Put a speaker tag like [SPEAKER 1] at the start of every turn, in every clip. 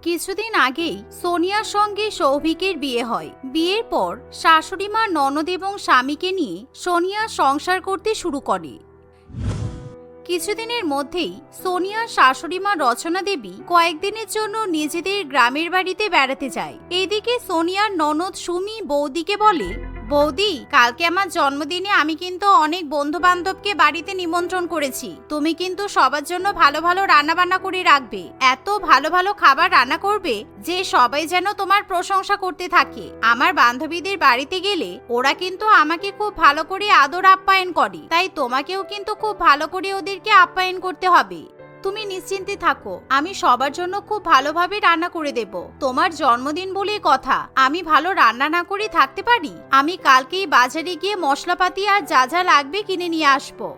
[SPEAKER 1] কিছুদিন আগেই সোনিয়ার সঙ্গে সৌভিকের বিয়ে হয়। বিয়ের পর শাশুড়ি মা, ননদ এবং স্বামীকে নিয়ে সোনিয়া সংসার করতে শুরু করে। কিছুদিনের মধ্যেই সোনিয়ার শাশুড়ি মা রচনা দেবী কয়েকদিনের জন্য নিজেদের গ্রামের বাড়িতে বেড়াতে যায়। এদিকে সোনিয়ার ননদ সুমি বৌদিকে বলে, বৌদি, কালকে আমার জন্মদিনে আমি কিন্তু অনেক বন্ধু বান্ধবকে বাড়িতে নিমন্ত্রণ করেছি। তুমি কিন্তু সবার জন্য ভালো ভালো রান্না বান্না করে রাখবে। এত ভালো ভালো খাবার রান্না করবে যে সবাই যেন তোমার প্রশংসা করতে থাকে। আমার বান্ধবীদের বাড়িতে গেলে ওরা কিন্তু আমাকে খুব ভালো করে আদর আপ্যায়ন করে, তাই তোমাকেও কিন্তু খুব ভালো করে ওদেরকে আপ্যায়ন করতে হবে। তুমি নিশ্চিন্তে থাকো, আমি সবার জন্য খুব ভালোভাবে রান্না করে দেব। তোমার জন্মদিন বলে কথা, আমি ভালো রান্না না করে থাকতে পারি? আমি কালকেই বাজারে গিয়ে মশলাপাতি আর যা যা লাগবে কিনে নিয়ে আসবো।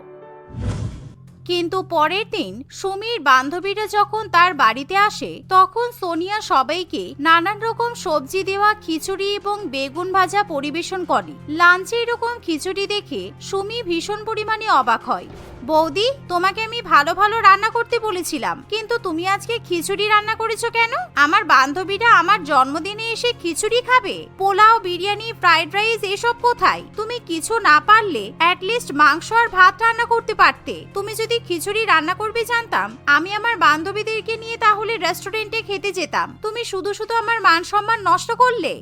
[SPEAKER 1] কিন্তু পরের দিন সুমির বান্ধবীরা যখন তার বাড়িতে আসে, তখন সোনিয়া সবাইকে নানান রকম সবজি দেওয়া খিচুড়ি এবং বেগুন ভাজা পরিবেশন করে। লাঞ্চে এরকম খিচুড়ি দেখে সুমি ভীষণ পরিমাণে অবাক হয়। বৌদি, তোমাকে আমি ভালো ভালো রান্না করতে বলেছিলাম, কিন্তু তুমি আজকে খিচুড়ি রান্না করেছো কেন? আমার বান্ধবীরা আমার জন্মদিনে এসে খিচুড়ি খাবে? পোলাও, বিরিয়ানি, ফ্রাইড রাইস এসব কোথায়? তুমি কিছু না পারলে অ্যাটলিস্ট মাংস আর ভাত রান্না করতে পারতে। তুমি যদি খিচুড়ি রান্না করবে জানতাম, আমি আমার বান্ধবীদেরকে নিয়ে তাহলে রেস্টুরেন্টে খেতে যেতাম। তুমি শুধু শুধু আমার মান সম্মান নষ্ট করলে।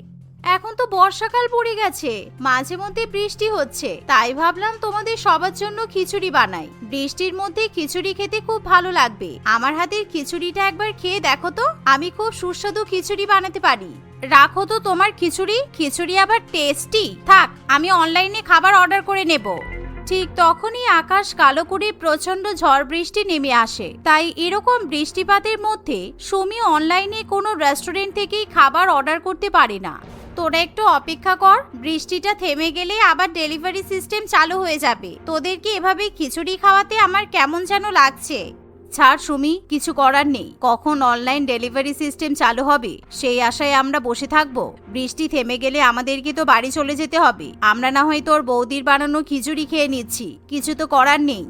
[SPEAKER 1] এখন তো বর্ষাকাল পড়ে গেছে, মাঝে মধ্যে বৃষ্টি হচ্ছে, তাই ভাবলাম তোমাদের সবার জন্য খিচুড়ি বানাই। বৃষ্টির মধ্যে খিচুড়ি খেতে খুব ভালো লাগবে। আমার হাতের খিচুড়িটা একবার খেয়ে দেখো তো, আমি খুব সুস্বাদু খিচুড়ি বানাতে পারি। রাখো তো তোমার খিচুড়ি, খিচুড়ি আবার টেস্টি। থাক, আমি অনলাইনে খাবার অর্ডার করে নেব। ঠিক তখনই আকাশ কালো করে প্রচন্ড ঝড় বৃষ্টি নেমে আসে। তাই এরকম বৃষ্টিপাতের মধ্যে সুমি অনলাইনে কোনো রেস্টুরেন্ট থেকেই খাবার অর্ডার করতে পারে না। তোরা একটু অপেক্ষা কর, বৃষ্টিটা থেমে গেলে আবার ডেলিভারি সিস্টেম চালু হয়ে যাবে। তোদেরকে এভাবে খিচুড়ি খাওয়াতে আমার কেমন যেন লাগছে। ছাড় সুমি, কিছু করার নেই। কখন অনলাইন ডেলিভারি সিস্টেম চালু হবে সেই আশায় আমরা বসে থাকবো? বৃষ্টি থেমে গেলে আমাদেরকে তো বাড়ি চলে যেতে হবে। আমরা না হয় তোর বৌদির বানানো খিচুড়ি খেয়ে নিচ্ছি, কিছু তো করার নেই।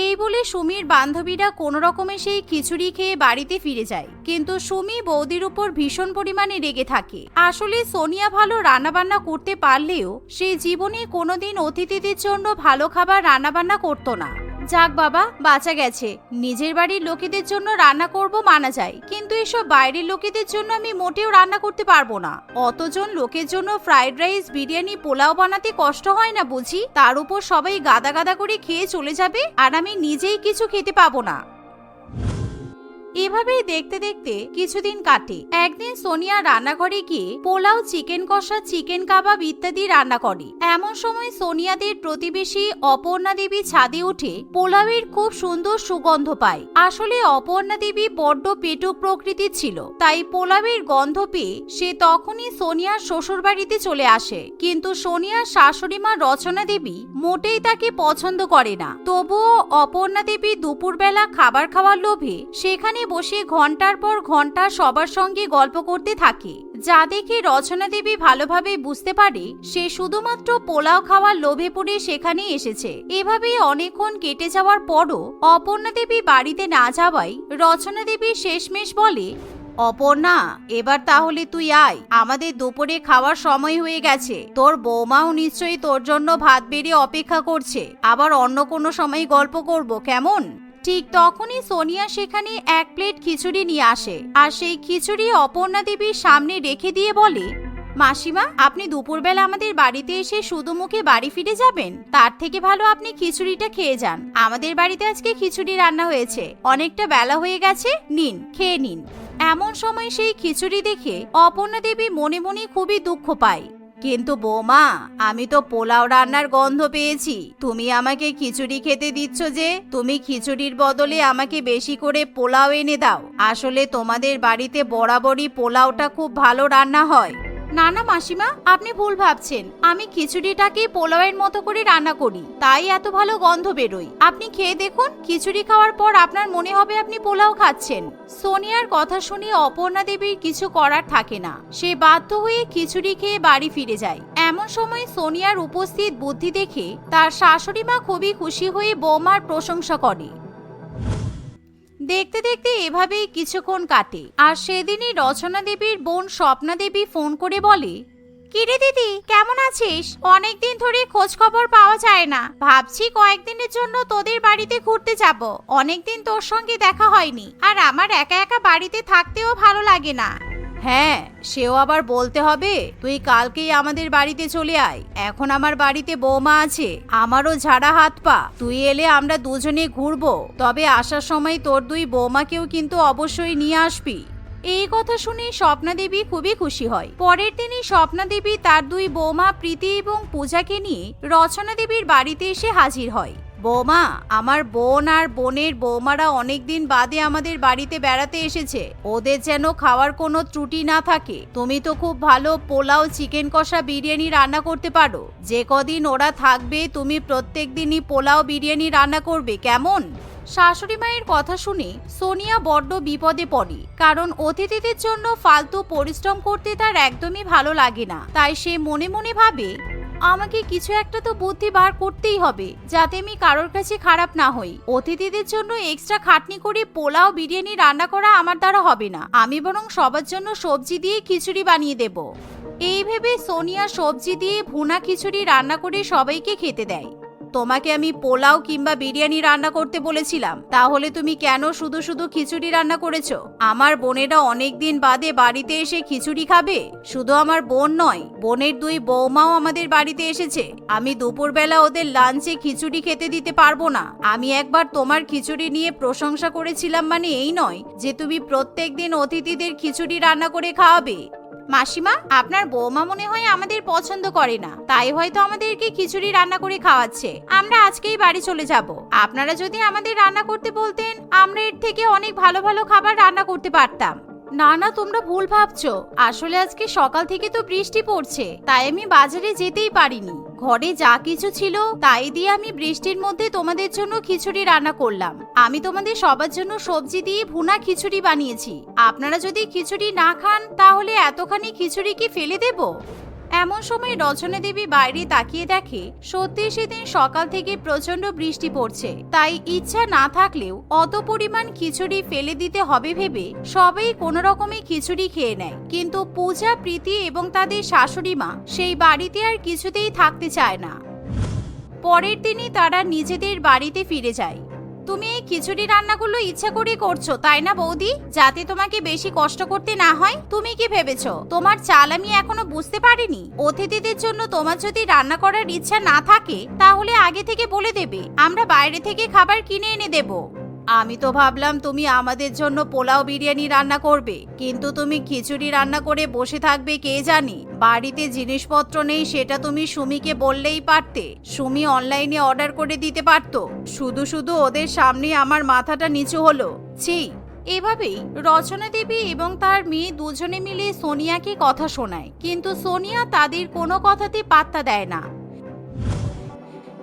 [SPEAKER 1] এই বলে সুমির বান্ধবীরা কোনো রকমে সেই খিচুড়ি খেয়ে বাড়িতে ফিরে যায়। কিন্তু সুমি বৌদির উপর ভীষণ পরিমাণে রেগে থাকে। আসলে সোনিয়া ভালো রান্নাবান্না করতে পারলেও সে জীবনে কোনোদিন অতিথিদের জন্য ভালো খাবার রান্নাবান্না করতো না। যাক বাবা, বাঁচা গেছে। নিজের বাড়ির লোকেদের জন্য রান্না করব মানা যায়, কিন্তু এসব বাইরের লোকেদের জন্য আমি মোটেও রান্না করতে পারবো না। অতজন লোকের জন্য ফ্রাইড রাইস, বিরিয়ানি, পোলাও বানাতে কষ্ট হয় না বুঝি? তার উপর সবাই গাদা গাদা করে খেয়ে চলে যাবে আর আমি নিজেই কিছু খেতে পাবো না। এভাবেই দেখতে দেখতে কিছুদিন কাটে। একদিন সোনিয়া রান্নাঘরে গিয়ে পোলাও, চিকেন কষা, চিকেন কাবাব ইত্যাদি রান্না করে। এমন সময় সোনিয়াদের প্রতিবেশী অপর্ণা দেবী ছাদে উঠে পোলাওয়ের খুব সুন্দর সুগন্ধ পায়। আসলে অপর্ণা দেবী বড্ড পেটুক প্রকৃতির ছিল, তাই পোলাওয়ের গন্ধ পেয়ে সে তখনই সোনিয়ার শ্বশুর বাড়িতে চলে আসে। কিন্তু সোনিয়ার শাশুড়ি মা রচনা দেবী মোটেই তাকে পছন্দ করে না। তবুও অপর্ণা দেবী দুপুরবেলা খাবার খাওয়ার লোভে সেখানে বসে ঘন্টার পর ঘন্টা সবার সঙ্গে গল্প করতে থাকে, যা দেখে রচনা দেবী ভালোভাবে বুঝতে পারে সে শুধুমাত্র পোলাও খাওয়ার লোভে পড়ে সেখানে এসেছে। এভাবেই অনেকক্ষণ কেটে যাওয়ার পরও অপর্ণা দেবী বাড়িতে না যাওয়ায় রচনা দেবী শেষমেশ বলে, অপর্ণা, এবার তাহলে তুই আয়, আমাদের দুপুরে খাওয়ার সময় হয়ে গেছে। তোর বৌমাও নিশ্চয়ই তোর জন্য ভাত বেড়ে অপেক্ষা করছে। আবার অন্য কোনো সময় গল্প করব, কেমন? ঠিক তখনই সোনিয়া সেখানে এক প্লেট খিচুড়ি নিয়ে আসে আর সেই খিচুড়ি অপর্ণা দেবীর সামনে রেখে দিয়ে বলে, মাসিমা, আপনি দুপুরবেলা আমাদের বাড়িতে এসে শুধু মুখে বাড়ি ফিরে যাবেন? তার থেকে ভালো আপনি খিচুড়িটা খেয়ে যান। আমাদের বাড়িতে আজকে খিচুড়ি রান্না হয়েছে, অনেকটা বেলা হয়ে গেছে, নিন, খেয়ে নিন। এমন সময় সেই খিচুড়ি দেখে অপর্ণা দেবী মনে মনে খুবই দুঃখ পায়। কিন্তু বৌমা, আমি তো পোলাও রান্নার গন্ধ পেয়েছি। তুমি আমাকে খিচুড়ি খেতে দিচ্ছ যে? তুমি খিচুড়ির বদলে আমাকে বেশি করে পোলাও এনে দাও। আসলে তোমাদের বাড়িতে বরাবরই পোলাওটা খুব ভালো রান্না হয়। না না মাসিমা, আপনি ভুল ভাবছেন। আমি খিচুড়িটাকে পোলাওয়ের মতো করে রান্না করি, তাই এত ভালো গন্ধ বেরোয়। আপনি খেয়ে দেখুন, খিচুড়ি খাওয়ার পর আপনার মনে হবে আপনি পোলাও খাচ্ছেন। সোনিয়ার কথা শুনে অপর্ণা দেবীর কিছু করার থাকে না। সে বাধ্য হয়ে খিচুড়ি খেয়ে বাড়ি ফিরে যায়। এমন সময় সোনিয়ার উপস্থিত বুদ্ধি দেখে তার শাশুড়ি মা খুবই খুশি হয়ে বৌমার প্রশংসা করে। দেখতে দেখতে এভাবেই কিছুক্ষণ কাটে। আর সেদিনই রচনা দেবীর বোন স্বপ্না দেবী ফোন করে বলে, কিরে দিদি, কেমন আছিস? অনেকদিন ধরে খোঁজ খবর পাওয়া যায় না। ভাবছি কয়েকদিনের জন্য তোদের বাড়িতে ঘুরতে যাব। অনেকদিন তোর সঙ্গে দেখা হয়নি, আর আমার একা একা বাড়িতে থাকতেও ভালো লাগে না। হ্যাঁ, সেও আবার বলতে হবে। তুই কালকেই আমাদের বাড়িতে চলে আয়। এখন আমার বাড়িতে বৌমা আছে, আমারও ঝাড়া হাত পা। তুই এলে আমরা দুজনে ঘুরবো। তবে আসার সময় তোর দুই বৌমাকেও কিন্তু অবশ্যই নিয়ে আসবি। এই কথা শুনে স্বপ্না দেবী খুবই খুশি হয়। পরের দিনই স্বপ্না দেবী তার দুই বৌমা প্রীতি এবং পূজাকে নিয়ে রচনা দেবীর বাড়িতে এসে হাজির হয়। বৌমা, আমার বোন আর বোনের বৌমারা অনেকদিন বাদে আমাদের বাড়িতে বেড়াতে এসেছে। ওদের যেন খাওয়ার কোনো ত্রুটি না থাকে। তুমি তো খুব ভালো পোলাও, চিকেন কষা, বিরিয়ানি রান্না করতে পারো। যে কদিন ওরা থাকবে তুমি প্রত্যেক দিনই পোলাও, বিরিয়ানি রান্না করবে, কেমন? শাশুড়ি মায়ের কথা শুনে সোনিয়া বড্ড বিপদে পড়ে, কারণ অতিথিদের জন্য ফালতু পরিশ্রম করতে তার একদমই ভালো লাগে না। তাই সে মনে মনে ভাবে, আমাকে কিছু একটা তো বুদ্ধি বার করতেই হবে, যাতে আমি কারোর কাছে খারাপ না হই। অতিথিদের জন্য এক্সট্রা খাটনি করে পোলাও, বিরিয়ানি রান্না করা আমার দ্বারা হবে না। আমি বরং সবার জন্য সবজি দিয়ে খিচুড়ি বানিয়ে দেব। এই ভেবে সোনিয়া সবজি দিয়ে ভুনা খিচুড়ি রান্না করে সবাইকে খেতে দেয়। তোমাকে আমি পোলাও কিংবা বিরিয়ানি রান্না করতে বলেছিলাম, তাহলে তুমি কেন শুধু শুধু খিচুড়ি রান্না করেছো? আমার বোনেরা অনেকদিন বাদে বাড়িতে এসে খিচুড়ি খাবে। শুধু আমার বোন নয়, বোনের দুই বৌমাও আমাদের বাড়িতে এসেছে। আমি দুপুরবেলা ওদের লাঞ্চে খিচুড়ি খেতে দিতে পারবো না। আমি একবার তোমার খিচুড়ি নিয়ে প্রশংসা করেছিলাম, মানে এই নয় যে তুমি প্রত্যেকদিন অতিথিদের খিচুড়ি রান্না করে খাওয়াবে। মাসিমা, আপনার বৌমা মনে হয় আমাদের পছন্দ করে না, তাই হয়তো আমাদেরকে খিচুড়ি রান্না করে খাওয়াচ্ছে। আমরা আজকেই বাড়ি চলে যাব। আপনারা যদি আমাদের রান্না করতে বলতেন, আমরা এর থেকে অনেক ভালো ভালো খাবার রান্না করতে পারতাম। না না, তোমরা ভুল ভাবছো। আসলে আজকে সকাল থেকে তো বৃষ্টি পড়ছে, তাই আমি বাজারে যেতেই পারিনি। ঘরে যা কিছু ছিল তাই দিয়ে আমি বৃষ্টির মধ্যে তোমাদের জন্য খিচুড়ি রান্না করলাম। আমি তোমাদের সবার জন্য সবজি দিয়ে ভুনা খিচুড়ি বানিয়েছি। আপনারা যদি খিচুড়ি না খান, তাহলে এতখানি খিচুড়ি কি ফেলে দেব? এমন সময় রচনা দেবী বাইরে তাকিয়ে দেখে সত্যি সেদিন সকাল থেকে প্রচন্ড বৃষ্টি পড়ছে। তাই ইচ্ছা না থাকলেও অত পরিমাণ খিচুড়ি ফেলে দিতে হবে ভেবে সবাই কোনো রকমে খিচুড়ি খেয়ে নেয়। কিন্তু পূজা, প্রীতি এবং তাদের শাশুড়ি মা সেই বাড়িতে আর কিছুতেই থাকতে চায় না। পরের দিনই তারা নিজেদের বাড়িতে ফিরে যায়। তুমি এই খিচুড়ি রান্নাগুলো ইচ্ছা করে করছো, তাই না বৌদি? যাতে তোমাকে বেশি কষ্ট করতে না হয়। তুমি কি ভেবেছো তোমার চাল আমি এখনো বুঝতে পারিনি? অতিথিদের জন্য তোমার যদি রান্না করার ইচ্ছা না থাকে, তাহলে আগে থেকে বলে দেবে, আমরা বাইরে থেকে খাবার কিনে এনে দেব। আমি তো ভাবলাম তুমি আমাদের জন্য পোলাও, বিরিয়ানি রান্না করবে, কিন্তু তুমি খিচুড়ি রান্না করে বসে থাকবে কে জানি। বাড়িতে জিনিসপত্র নেই সেটা তুমি সুমিকে বললেই পারতে। সুমি অনলাইনে অর্ডার করে দিতে পারতো। শুধু শুধু ওদের সামনে আমার মাথাটা নিচু হলো। ছি। এভাবেই রচনা দেবী এবং তার মেয়ে দুজনে মিলে সোনিয়াকে কথা শোনায়, কিন্তু সোনিয়া তাদের কোনো কথাতে পাত্তা দেয় না।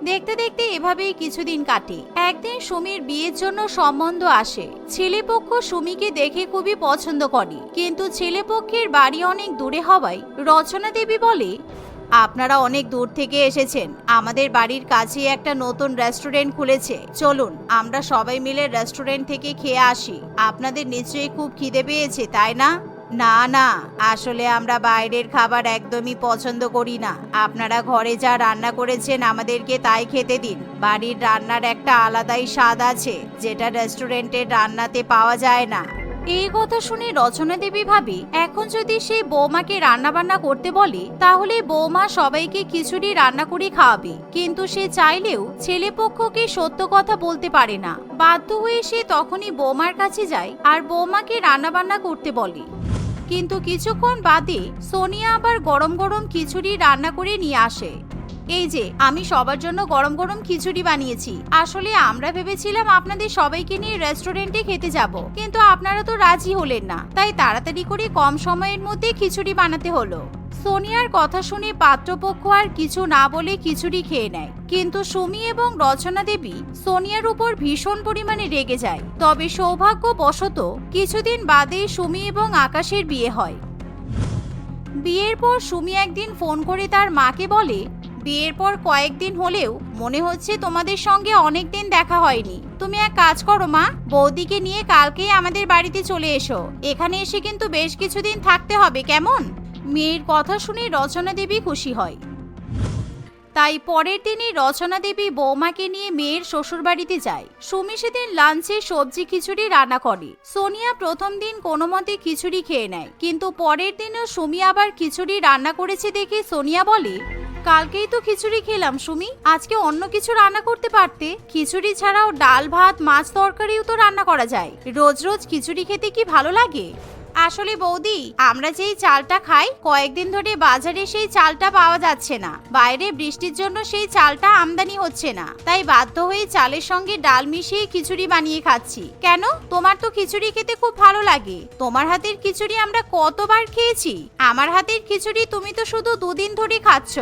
[SPEAKER 1] দেখতে দেখতে এভাবেই কিছুদিন কাটে। একদিন সুমির বিয়ের জন্য সম্বন্ধ আসে। ছেলেপক্ষ সুমিকে দেখে খুবই পছন্দ করে, কিন্তু ছেলেপক্ষের বাড়ি অনেক দূরে হওয়ায় রচনা দেবী বলে, আপনারা অনেক দূর থেকে এসেছেন। আমাদের বাড়ির কাছে একটা নতুন রেস্টুরেন্ট খুলেছে, চলুন আমরা সবাই মিলে রেস্টুরেন্ট থেকে খেয়ে আসি। আপনাদের নিশ্চয়ই খুব খিদে পেয়েছে, তাই না? না না, আসলে আমরা বাইরের খাবার একদমই পছন্দ করি না। আপনারা ঘরে যা রান্না করেছেন আমাদেরকে তাই খেতে দিন। বাড়ির রান্নার একটা আলাদাই স্বাদ আছে, যেটা রেস্টুরেন্টের রান্নাতে পাওয়া যায় না। এই কথা শুনে রচনা দেবী ভাবে, এখন যদি সে বৌমাকে রান্না বান্না করতে বলে, তাহলে বৌমা সবাইকে খিচুড়ি রান্না করে খাওয়াবে। কিন্তু সে চাইলেও ছেলেপক্ষকে সত্য কথা বলতে পারে না। বাধ্য হয়ে সে তখনই বৌমার কাছে যায় আর বৌমাকে রান্না বান্না করতে বলে। কিন্তু কিছুক্ষণ বাদে সোনিয়া আবার গরম গরম খিচুড়ি রান্না করে নিয়ে আসে। এই যে, আমি সবার জন্য গরম গরম খিচুড়ি বানিয়েছি। আসলে আমরা ভেবেছিলাম আপনাদের সবাইকে নিয়ে রেস্টুরেন্টে খেতে যাব, কিন্তু আপনারা তো রাজি হলেন না, তাই তাড়াতাড়ি করে কম সময়ের মধ্যে খিচুড়ি বানাতে হলো। সোনিয়ার কথা শুনে পাত্রপক্ষ আর কিছু না বলে খিচুড়ি খেয়ে নেয়। কিন্তু সুমি এবং রচনা দেবী সোনিয়ার উপর ভীষণ পরিমাণে রেগে যায়। তবে সৌভাগ্যবশত কিছুদিন বাদে সুমি এবং আকাশের বিয়ে হয়। বিয়ের পর সুমি একদিন ফোন করে তার মাকে বলে, বিয়ের পর কয়েকদিন হলেও মনে হচ্ছে তোমাদের সঙ্গে অনেকদিন দেখা হয়নি। তুমি এক কাজ করো মা, বৌদিকে নিয়ে কালকেই আমাদের বাড়িতে চলে এসো। এখানে এসে কিন্তু বেশ কিছুদিন থাকতে হবে, কেমন? মেয়ের কথা শুনে রচনা দেবী খুশি হয়। তাই পরের দিনই রচনা দেবী বৌমাকে নিয়ে মেয়ের শ্বশুর বাড়িতে যায়। সুমি সেদিন লাঞ্চে সবজি খিচুড়ি রান্না করে। সোনিয়া প্রথম দিন কোনো মতে খিচুড়ি খেয়ে নেয়, কিন্তু পরের দিনও সুমি আবার খিচুড়ি রান্না করেছে দেখে সোনিয়া বলে, কালকেই তো খিচুড়ি খেলাম সুমি, আজকে অন্য কিছু রান্না করতে পারতে। খিচুড়ি ছাড়াও ডাল ভাত মাছ তরকারিও তো রান্না করা যায়, রোজ রোজ খিচুড়ি খেতে কি ভালো লাগে? আসলে বৌদি, আমরা যেই চালটা খাই কয়েকদিন ধরে বাজারে সেই চালটা পাওয়া যাচ্ছে না। বাইরে বৃষ্টির জন্য সেই চালটা আমদানি হচ্ছে না, তাই বাধ্য হয়ে চালের সঙ্গে ডাল মিশিয়ে খিচুড়ি বানিয়ে খাচ্ছি। কেন, তোমার তো খিচুড়ি খেতে খুব ভালো লাগে। তোমার হাতের খিচুড়ি আমরা কতবার খেয়েছি। আমার হাতের খিচুড়ি তুমি তো শুধু দুদিন ধরে খাচ্ছ।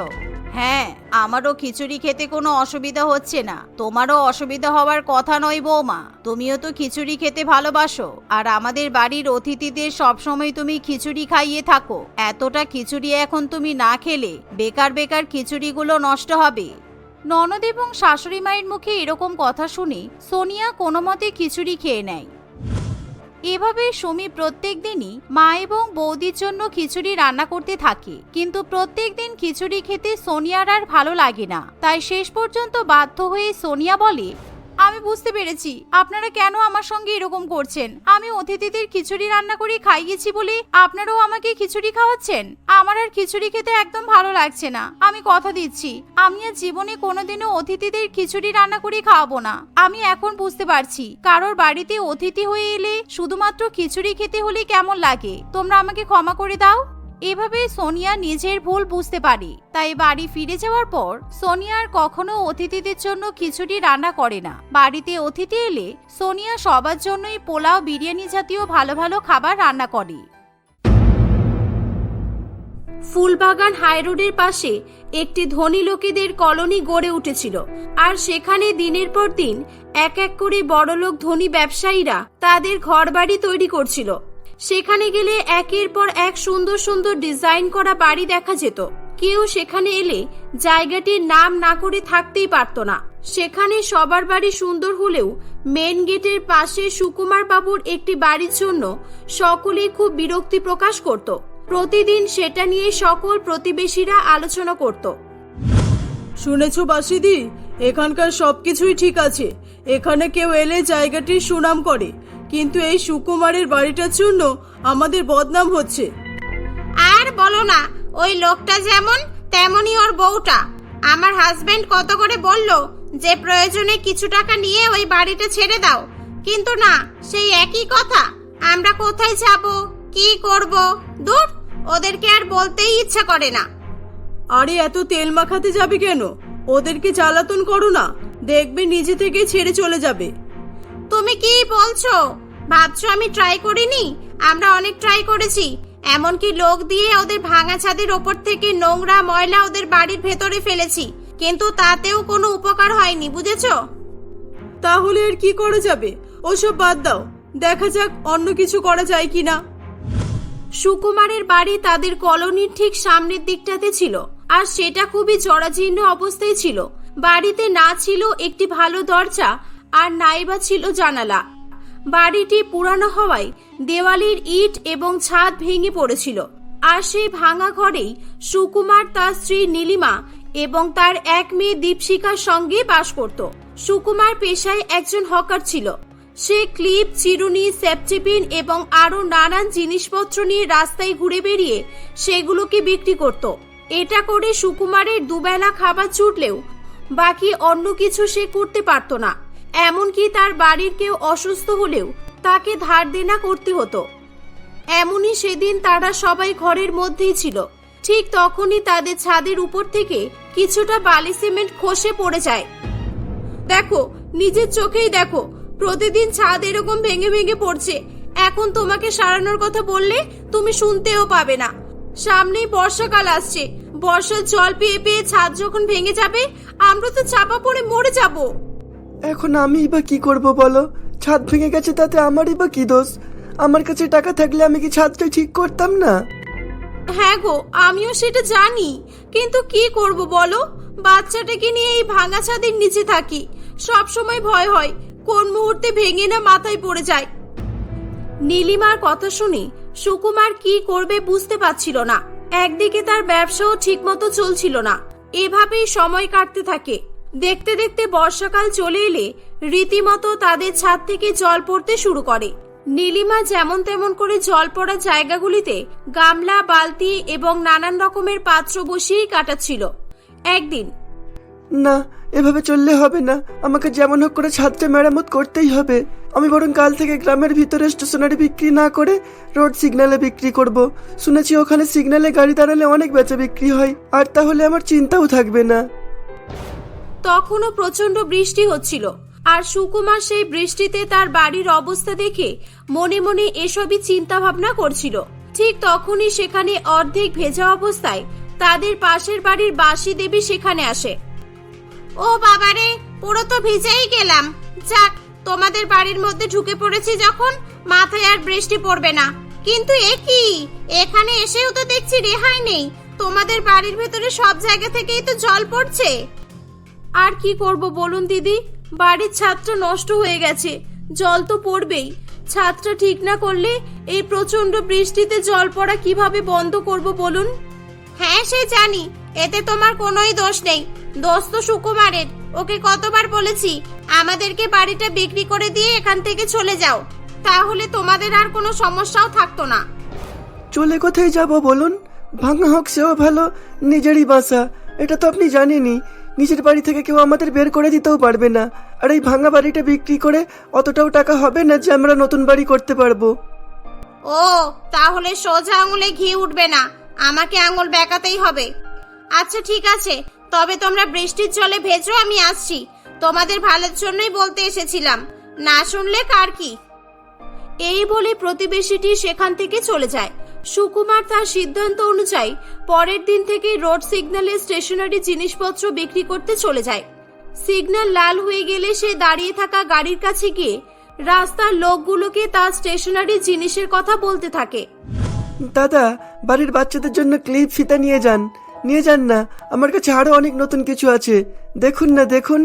[SPEAKER 1] হ্যাঁ, আমারও খিচুড়ি খেতে কোনো অসুবিধা হচ্ছে না, তোমারও অসুবিধা হওয়ার কথা নয় বৌমা। তুমিও তো খিচুড়ি খেতে ভালোবাসো, আর আমাদের বাড়ির অতিথিদের সবসময় তুমি খিচুড়ি খাইয়ে থাকো। এতটা খিচুড়ি এখন তুমি না খেলে বেকার বেকার খিচুড়িগুলো নষ্ট হবে। ননদ এবং শাশুড়ি মায়ের মুখে এরকম কথা শুনে সোনিয়া কোনো মতে খিচুড়ি খেয়ে নেয়। এভাবে সুমি প্রত্যেক দিনই মা এবং বৌদির জন্য খিচুড়ি রান্না করতে থাকে, কিন্তু প্রত্যেক দিন খিচুড়ি খেতে সোনিয়ার আর ভালো লাগে না। তাই শেষ পর্যন্ত বাধ্য হয়ে সোনিয়া বলে, আমি বুঝতে পেরেছি আপনারা কেন আমার সঙ্গে এরকম করছেন। আমি অতিথিদের খিচুড়ি রান্না করে খাইয়েছি বলে আপনারাও আমাকে খিচুড়ি খাওয়াচ্ছেন। আমার আর খিচুড়ি খেতে একদম ভালো লাগছে না। আমি কথা দিচ্ছি, আমি আর জীবনে কোনোদিনও অতিথিদের খিচুড়ি রান্না করে খাওয়াবো না। আমি এখন বুঝতে পারছি কারোর বাড়িতে অতিথি হয়ে এলে শুধুমাত্র খিচুড়ি খেতে হলে কেমন লাগে। তোমরা আমাকে ক্ষমা করে দাও। এভাবে সোনিয়া নিজের ভুল বুঝতে পারে। তাই বাড়ি ফিরে যাওয়ার পর সোনিয়া আর কখনো অতিথিদের জন্য খিচুড়ি রান্না করে না। বাড়িতে অতিথি এলে সোনিয়া সবার জন্যই পোলাও, বিরিয়ানি জাতীয় ভালো ভালো খাবার রান্না করে।
[SPEAKER 2] ফুলবাগান হাইরোডের পাশে একটি ধনী লোকেদের কলোনি গড়ে উঠেছিল, আর সেখানে দিনের পর দিন এক এক করে বড়লোক ধনী ব্যবসায়ীরা তাদের ঘরবাড়ি তৈরি করছিল। সেখানে গেলে একের পর এক সুন্দর সুন্দর ডিজাইন করা বাড়ি দেখা যেত। কেউ সেখানে এলে জায়গাটির নাম না করে থাকতেই পারত না। সেখানে সবার বাড়ি সুন্দর হলেও মেন গেটের পাশে সুকুমার বাবুর একটি বাড়ির জন্য সকলেই খুব বিরক্তি প্রকাশ করত। প্রতিদিন সেটা নিয়ে সকল প্রতিবেশীরা আলোচনা করত।
[SPEAKER 3] শুনেছো বাসিদি, এখানকার সবকিছুই ঠিক আছে, এখানে কেউ এলে জায়গাটির সুনাম করে, কিন্তু এই সুকুমারের বাড়িটার জন্য আমাদের বদনাম হচ্ছে।
[SPEAKER 4] আর বলো না, ওই লোকটা যেমন তেমনই ওর বউটা। আমার হাজবেন্ড কত করে বলল যে প্রয়োজনে কিছু টাকা নিয়ে ওই বাড়িটা ছেড়ে দাও, কিন্তু না, সেই একই কথা। আমরা কোথায় যাব, কি করব, দূর, ওদেরকে আর বলতেই ইচ্ছা করে না।
[SPEAKER 3] আরে এত তেল মাখাতে যাবে কেন? ওদেরকে জ্বালাতন করো না, দেখবে নিজে থেকে ছেড়ে চলে যাবে।
[SPEAKER 4] তুমি কি বলছো? ভাবছো আমি ট্রাই করিনি? আমরা অনেক ট্রাই করেছি, এমনকি লোক দিয়ে ওদের ভাঙা ছাদের ওপর থেকে নোংরা ময়লা ওদের বাড়ির ভেতরে ফেলেছি, কিন্তু তাতেও কোনো উপকার হয়নি, বুঝেছো?
[SPEAKER 3] তাহলে আর কি করা যাবে? ওসব বাদ দাও, দেখা যাক অন্য কিছু করা যায় কিনা।
[SPEAKER 2] সুকুমারের বাড়ি তাদের কলোনির ঠিক সামনের দিকটাতে ছিল, আর সেটা খুবই জরাজীর্ণ অবস্থায় ছিল। বাড়িতে না ছিল একটি ভালো দরজা, আর নাইবা ছিল জানালা। বাড়িটি পুরানো হওয়ায় দেওয়ালের ইট এবং ছাদ ভেঙে পড়েছিল। আর সেই ভাঙা ঘরেই সুকুমার, তার স্ত্রী নীলিমা এবং তার এক মেয়ে দীপশিকার সঙ্গে বাস করত। সুকুমার পেশায় একজন হকার ছিল। সে ক্লিপ, চিরুনি, সেপটিপিন এবং আরো নানান জিনিসপত্র নিয়ে রাস্তায় ঘুরে বেরিয়ে সেগুলোকে বিক্রি করত। এটা করে সুকুমারের দুবেলা খাবার জুটলেও বাকি অন্য কিছু সে করতে পারত না। এমনকি তার বাড়ির কেউ অসুস্থ হলেও তাকে ধার দেনা করতে হতো। এমনই সেদিন তারা সবাই ঘরের মধ্যেই ছিল। ঠিক তখনই তাদের ছাদের উপর থেকে কিছুটা বালি সিমেন্ট খসে পড়ে যায়। দেখো, নিজের চোখেই দেখো, প্রতিদিন ছাদ এরকম ভেঙে ভেঙে পড়ছে। এখন তোমাকে সারানোর কথা বললে তুমি শুনতেও পাবে না। সামনেই বর্ষাকাল আসছে, বর্ষার জল পেয়ে পেয়ে ছাদ যখন ভেঙে যাবে, আমরা তো চাপা পড়ে মরে যাব।
[SPEAKER 5] এখন আমি বা কি করব বলো? ছাদ ভেঙে গেছে, তাতে আমারই বা কি দোষ? আমার কাছে টাকা থাকলে আমি কি ছাদটা ঠিক করতাম না?
[SPEAKER 2] হ্যাঁ গো, আমিও সেটা জানি, কিন্তু কি করব বলো? বাচ্চাটাকে নিয়ে এই ভাঙা ছাদের নিচে থাকি, সব সময় ভয় হয় কোন মুহূর্তে ভেঙে না মাথায় পড়ে যায়। নীলিমার কথা শুনে সুকুমার কি করবে বুঝতে পারছিল না। একদিকে তার ব্যবসাও ঠিকমতো চলছিল না। এভাবেই সময় কাটতে থাকে। দেখতে দেখতে বর্ষাকাল চলে এলে রীতিমতো তাদের ছাদ থেকে জল পড়তে শুরু করে। নীলিমা যেমন তেমন করে জল পড়া জায়গাগুলিতে গামলা, বালতি এবং নানান রকমের পাত্র বসিয়েই কাটাচ্ছিল। একদিন,
[SPEAKER 5] না, এভাবে চললে হবে না, আমাকে যেমন হোক করে ছাদটা মেরামত করতেই হবে। আমি বরং কাল থেকে গ্রামের ভিতরে স্টেশনারি বিক্রি না করে রোড সিগন্যালে বিক্রি করব। শুনেছি ওখানে সিগন্যালে গাড়ি দাঁড়ালে অনেক বেচা বিক্রি হয়, আর তাহলে আমার চিন্তাও থাকবে না।
[SPEAKER 2] তখনও প্রচন্ড বৃষ্টি হচ্ছিল, আর সুকুমার সেই বৃষ্টিতে তার বাড়ির অবস্থা দেখে মনে মনে এসবই চিন্তা ভাবনা করছিল। ঠিক তখনই সেখানে অর্ধেক ভেজা অবস্থায় তাদের পাশের বাড়ির বাসি দেবী সেখানে আসে।
[SPEAKER 4] ও বাবারে, পুরো তো ভিজেই গেলাম। যাক, তোমাদের বাড়ির মধ্যে ঢুকে পড়েছি যখন, মাথায় আর বৃষ্টি পড়বে না। কিন্তু এ কি, এখানে এসেও তো দেখছি রেহাই নেই। তোমাদের বাড়ির ভেতরে সব জায়গা থেকেই তো জল পড়ছে।
[SPEAKER 2] আর কি করব বলুন দিদি, বাড়ির ছাদটা নষ্ট হয়ে গেছে, জল তো পড়বেই। ছাদটা ঠিক না করলে এই প্রচন্ড বৃষ্টিতে জল পড়া কিভাবে বন্ধ করব বলুন?
[SPEAKER 4] হ্যাঁ, সে জানি, এতে তোমার কোনোই দোষ নেই। দোষ তো সুকুমারের। ওকে কতবার বলেছি আমাদেরকে বাড়িটা বিক্রি করে দিয়ে এখান থেকে চলে যাও, তাহলে তোমাদের আর কোনো সমস্যাও থাকতো না।
[SPEAKER 5] চলে কোথায় যাব বলুন? ভাঙা হোক সেও ভালো, নিজেরই বাসা। এটা তো আপনি জানেনই, নিজের বাড়ি থেকে কেউ আমাদের বের করে দিতেও পারবে না। আর এই ভাঙা বাড়িটা বিক্রি করে অতটাও টাকা হবে না যে আমরা নতুন বাড়ি করতে পারবো।
[SPEAKER 4] ও, তাহলে সোজা আঙুলে ঘি উঠবে না, আমাকে আঙুল বেঁকাতেই হবে। আচ্ছা ঠিক আছে, তবে তোমরা বৃষ্টির জলে ভেজো, আমি আসছি। তোমাদের ভালোর জন্যই বলতে এসেছিলাম, না শুনলে কার কি।
[SPEAKER 2] এই বলে প্রতিবেশীটি সেখান থেকে চলে যায়। সুকুমার তার সিদ্ধান্ত অনুযায়ী পরের দিন থেকে রোড সিগন্যালে স্টেশনারি জিনিসপত্র বিক্রি করতে চলে যায়। সিগন্যাল লাল হয়ে গেলে সে দাঁড়িয়ে থাকা গাড়ির কাছে গিয়ে রাস্তার লোকগুলোকে তার স্টেশনারি জিনিসের কথা বলতে থাকে।
[SPEAKER 5] দাদা, বাড়ির বাচ্চাদের জন্য ক্লিপ ফিতা নিয়ে যান না, আমার কাছে আরো অনেক নতুন কিছু আছে, দেখুন না দেখুন।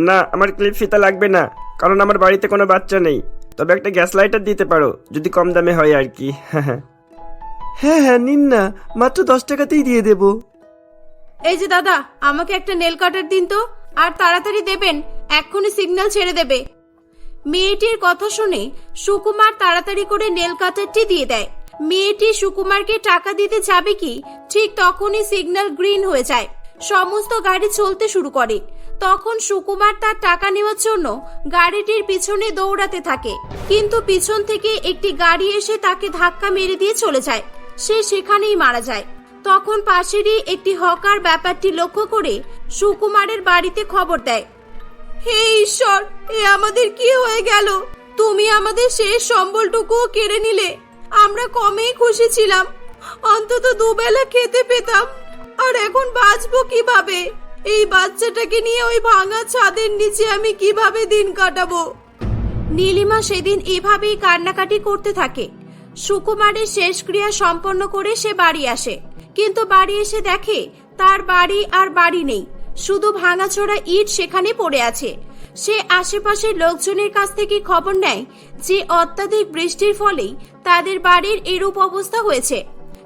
[SPEAKER 5] না, আমার ক্লিপ ফিতা লাগবে না, কারণ আমার বাড়িতে কোনো বাচ্চা নেই। তবে একটা গ্যাস লাইটার দিতে পারো, যদি কম দামে হয় আর কি। হ্যাঁ হ্যাঁ, নিন না, মাত্র 10 টাকাতেই দিয়ে দেব।
[SPEAKER 2] এই যে দাদা, আমাকে একটা নেল কাটার দিন তো, আর তাড়াতাড়ি দেবেন, এক্ষুনি সিগন্যাল ছেড়ে দেবে। মেয়েটির কথা শুনে সুকুমার তাড়াতাড়ি করে নেল কাটারটি দিয়ে দেয়। মেয়েটি সুকুমারকে টাকা দিতে যাবে কি, ঠিক তখনই সিগন্যাল গ্রিন হয়ে যায়। সমস্ত গাড়ি চলতে শুরু করে। তখন সুকুমার তার টাকা নেওয়ার জন্য গাড়িটির পিছনে দৌড়াতে থাকে, কিন্তু পিছন থেকে একটি গাড়ি এসে তাকে ধাক্কা মেরে দিয়ে চলে যায়। সে সেখানেই মারা যায়। তখন পাশেরই একটি হকার ব্যাপারটি লক্ষ্য করে সুকুমারের বাড়িতে খবর দেয়। হে ঈশ্বর, এ আমাদের কি হয়ে গেল? তুমি আমাদের শেষ সম্বলটুকুও কেড়ে নিলে। আমরা কমেই খুশি ছিলাম, অন্তত দুবেলা খেতে পেতাম, আর এখন বাঁচবো কিভাবে? এই বাচ্চাটাকে নিয়ে ওই ভাঙা ছাদের নিচে আমি কিভাবে দিন কাটাবো? নীলিমা সেদিন এভাবেই কান্নাকাটি করতে থাকে। সুকুমারের শেষক্রিয়া সম্পন্ন করে সে বাড়ি আসে, কিন্তু বাড়ি এসে দেখে তার বাড়ি আর বাড়ি নেই, শুধু ভাঙাচোরা ইট সেখানে পড়ে আছে। সে আশেপাশের লোকজনের কাছ থেকে খবর নেয় যে অত্যাধিক বৃষ্টির ফলেই তাদের বাড়ির এরূপ অবস্থা হয়েছে।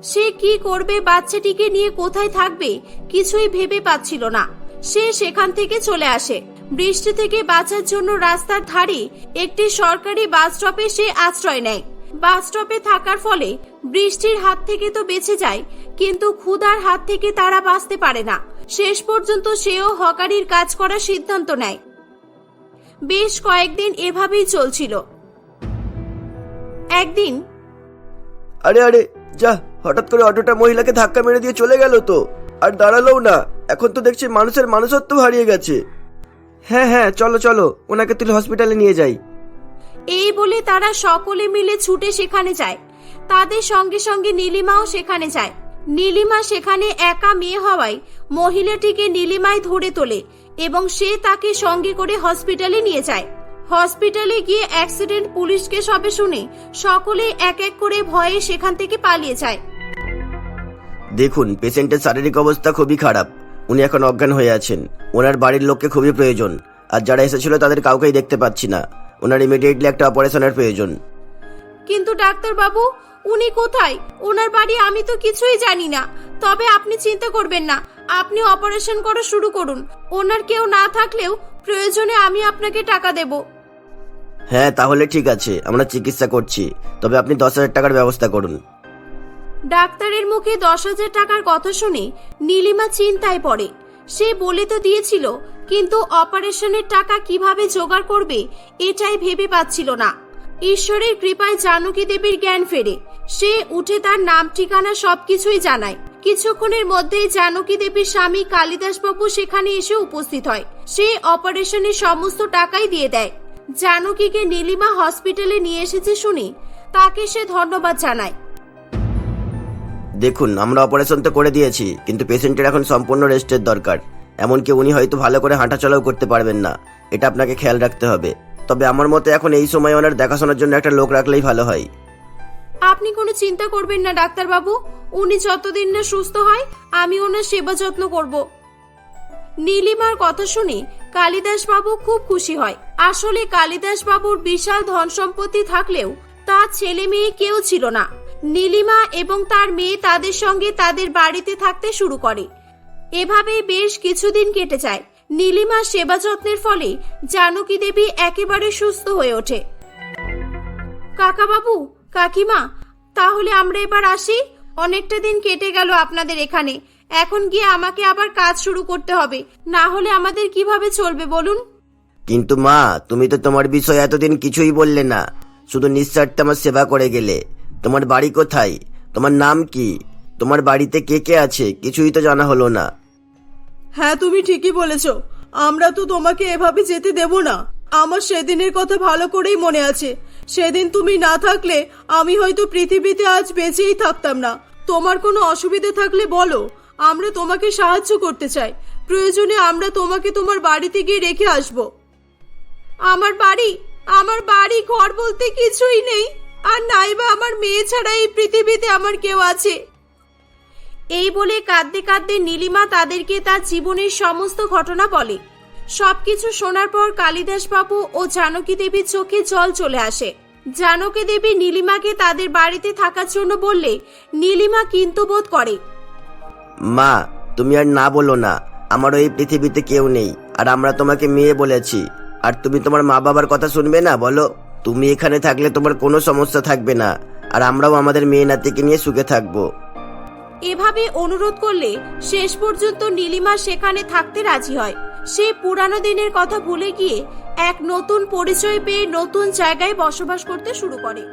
[SPEAKER 2] সে কি করবে, বাচ্চাটিকে নিয়ে কোথায় থাকবে, কিছুই ভেবে পাচ্ছিল না। সে সেখান থেকে চলে আসে। বৃষ্টি থেকে বাঁচার জন্য রাস্তার ধারে একটি সরকারি বাস স্টপে সে আশ্রয় নেয়। বাস স্টপে থাকার ফলে বৃষ্টির হাত থেকে তো বেঁচে যায়, কিন্তু ক্ষুধার হাত থেকে তারা বাঁচতে পারে না। শেষ পর্যন্ত সেও হকারির কাজ করার সিদ্ধান্ত নেয়। বেশ কয়েকদিন এভাবেই চলছিল। একদিন,
[SPEAKER 5] আরে আরে, যা, হঠাৎ করে অটোটা মহিলাকে ধাক্কা মেরে দিয়ে চলে গেল তো, আর দাঁড়ালোও না। এখন তো দেখছি মানুষের মানুষত্ব হারিয়ে গেছে। হ্যাঁ হ্যাঁ, চলো চলো, ওনাকে তুলে হসপিটালে নিয়ে যাই।
[SPEAKER 2] এই বলে তারা সকলে মিলে ছুটে সেখানে যায়। তাদের সঙ্গে সঙ্গে নীলিমাও সেখানে যায়। নীলিমা সেখানে একা মেয়ে হওয়ায় মহিলাটিকে নীলিমায় ধরে তোলে এবং সে তাকে সঙ্গে করে হসপিটালে নিয়ে যায়। হসপিটালে গিয়ে অ্যাক্সিডেন্ট পুলিশকে সবে শুনে সকলে এক এক করে ভয়ে সেখান থেকে পালিয়ে যায়।
[SPEAKER 6] দেখুন, পেশেন্টের শারীরিক অবস্থা খুবই খারাপ, উনি এখন অজ্ঞান হয়ে আছেন। ওনার বাড়ির লোককে খুবই প্রয়োজন, আর যারা এসেছিল তাদের কাউকেই দেখতে পাচ্ছি না। ওনার ইমিডিয়েটলি একটা অপারেশনের প্রয়োজন।
[SPEAKER 2] কিন্তু ডাক্তার বাবু, উনি কোথায়? ওনার বাড়ি আমি তো কিছুই জানি না। তবে আপনি চিন্তা করবেন না, আপনি অপারেশন করা শুরু করুন। ওনার কেউ না থাকলেও প্রয়োজনে আমি আপনাকে টাকা দেব।
[SPEAKER 6] হ্যাঁ, তাহলে ঠিক আছে, আমরা চিকিৎসা করছি। তবে আপনি 10,000 টাকার ব্যবস্থা করুন।
[SPEAKER 2] ডাক্তারের মুখে 10,000 টাকার কথা শুনে নীলিমা চিন্তায় পড়ে। সে বলে তো দিয়েছিল, কিন্তু অপারেশনের টাকা কিভাবে জোগাড় করবে এটাই ভেবে পাচ্ছিল না। ঈশ্বরের কৃপায় জানকী দেবীর জ্ঞান ফেরে। সে উঠে তার নাম ঠিকানা সবকিছুই জানায়। কিছুক্ষণের মধ্যেই জানকী দেবীর স্বামী কালিদাস বাবু সেখানে এসে উপস্থিত হয়। সে অপারেশনের সমস্ত টাকাই দিয়ে দেয়। জানকীকে নীলিমা হসপিটালে নিয়ে এসেছে শুনে তাকে সে ধন্যবাদ জানায়।
[SPEAKER 6] দেখুন, আমরা অপারেশন তো করে দিয়েছি, কিন্তু পেশেন্টের এখন সম্পূর্ণ রেস্টের দরকার। এমনকি উনি হয়তো ভালো করে হাঁটাচলাও করতে পারবেন না। এটা আপনাকে খেয়াল রাখতে হবে। তবে আমার মতে এখন এই সময় ওনার দেখাশোনার জন্য একটা লোক রাখলেই ভালো হয়।
[SPEAKER 2] আপনি কোনো চিন্তা করবেন না ডাক্তার বাবু, উনি যতদিন না সুস্থ হয় আমি ওনার সেবা যত্ন করব। নীলিমার কথা শুনে কালিদাস বাবু খুব খুশি হয়। আসলে কালিদাস বাবুর বিশাল ধন সম্পত্তি থাকলেও তার ছেলে মেয়ে কেউ ছিল না। নীলিমা এবং তার মেয়ে তাদের সঙ্গে তাদের বাড়িতে থাকতে শুরু করে। এভাবেই বেশ কিছুদিন কেটে যায়। নীলিমার সেবা যত্নের ফলে জানকী দেবী একেবারে সুস্থ হয়ে ওঠে। কাকা বাবু, কাকিমা, তাহলে আমরা এবার আসি। অনেকটা দিন কেটে গেল আপনাদের এখানে। এখন গিয়ে আমাকে আবার কাজ শুরু করতে হবে, না হলে আমাদের কিভাবে চলবে বলুন?
[SPEAKER 6] কিন্তু মা, তুমি তো তোমার বিষয়ে এতদিন কিছুই বললে না, শুধু নিঃস্বার্থে আমার সেবা করে গেলে। তোমার বাড়ি কোথায়? তোমার নাম কি? তোমার বাড়িতে কে কে আছে? কিছুই তো জানা হলো না।
[SPEAKER 3] হ্যাঁ, তুমি ঠিকই বলেছ। আমরা তো তোমাকে এভাবে যেতে দেব না। আমার সেদিনের কথা ভালো করেই মনে আছে। সেদিন তুমি না থাকলে আমি হয়তো পৃথিবীতে আজ বেঁচেই থাকতাম না। তোমার কোনো অসুবিধা থাকলে বলো, আমরা তোমাকে সাহায্য করতে চাই। প্রয়োজনে আমরা তোমাকে তোমার বাড়িতে গিয়ে রেখে আসব।
[SPEAKER 2] আমার বাড়ি ঘর বলতে কিছুই নেই, আর নাইবা আমার মেয়ে ছাড়া এই পৃথিবীতে আমার কেউ আছে। এই বলে কাঁদতে কাঁদতে নীলিমা তাদেরকে তার জীবনের সমস্ত ঘটনা বলে। সবকিছু শোনার পর কালিদাস বাবু ও জানকী দেবীর চোখে জল চলে আসে। জানকী দেবী নীলিমাকে তাদের বাড়িতে থাকার জন্য বললে নীলিমা কিন্তু বোধ করে।
[SPEAKER 6] মা, তুমি আর না বলো না। আমারও এই পৃথিবীতে কেউ নেই, আর আমরা তোমাকে মেয়ে বলেছি। আর তুমি তোমার মা বাবার কথা শুনবে না? বলো, তুমি এখানে থাকলে তোমার কোনো সমস্যা থাকবে না, আর আমরাও আমাদের মেয়ে নাতিকে নিয়ে সুখে থাকবো।
[SPEAKER 2] এভাবে অনুরোধ করলে শেষ পর্যন্ত নীলিমা সেখানে থাকতে রাজি হয়। সে পুরানো দিনের কথা ভুলে গিয়ে এক নতুন পরিচয় পেয়ে নতুন জায়গায় বসবাস করতে শুরু করে।